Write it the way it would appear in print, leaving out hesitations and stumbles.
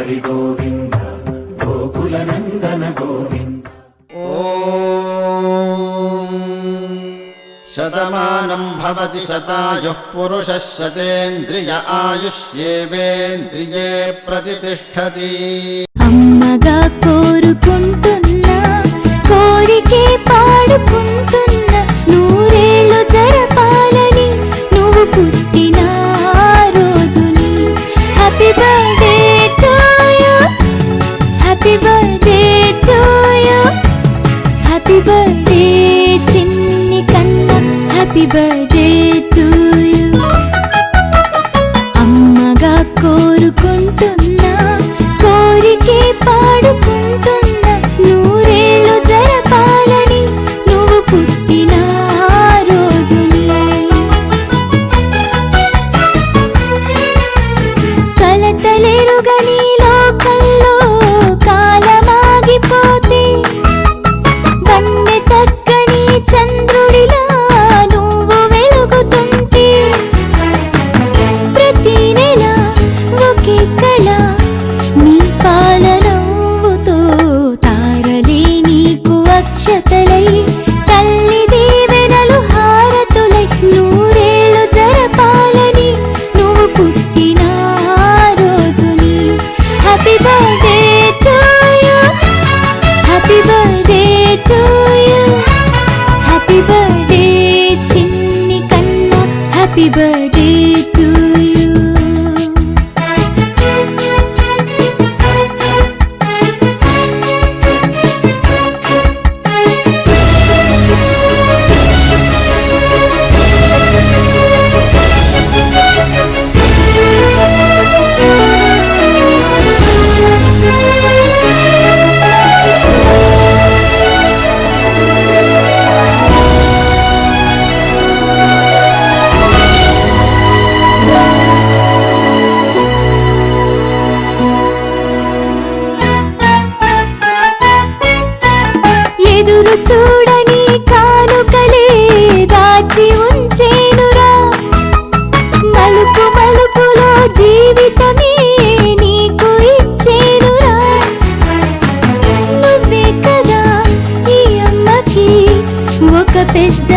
హరి గోవింద గోకుల నందన గోవింద. శతమానం భవతి శతాయుః పురుషః శతేంద్రియ ఆయుష్యేవేంద్రియే ప్రతిష్ఠతి. అమ్మగా కోరుకుంటున్నా కోరికే పాడుకుంటున్నా నూరేళ్ళు జరపాలని నువ్వు పుట్టిన రోజుని. Happy birthday to you, happy birthday to you, happy birthday చిన్ని కన్నా, హ్యాపీ బర్త్డే టు యు. అమ్మగా కోరుకుంటున్నా కోరికే పాడుకుంటున్నా నూరేళ్ళు జరపాలని నువ్వు పుట్టిన రోజుని. కలతలెరుగని లోకంలో కాలమాగిపోతే వన్నె తగ్గని చంద్రుడిలా నువ్వు వెలుగుతుంటే ప్రతి నెల ఒకే కళ నీ పాలనవ్వుతో తారలే నీకు అక్షతలై తల్లి దీవెనలు హారతులై నూరేళ్ళు జరపాలని నువ్వు పుట్టిన రోజుని. Happy birthday to you, happy birthday to you, happy birthday చిన్ని కన్నా, హ్యాపీ బర్త్డే టు యు. ఎదురు చూడని కానుకలే దాచి ఉంచేనురా, మలుపు మలుపులో జీవితమే నీకు ఇచ్చేనురా. నువ్వే కదా ఈ అమ్మకి ఒక పెద్ద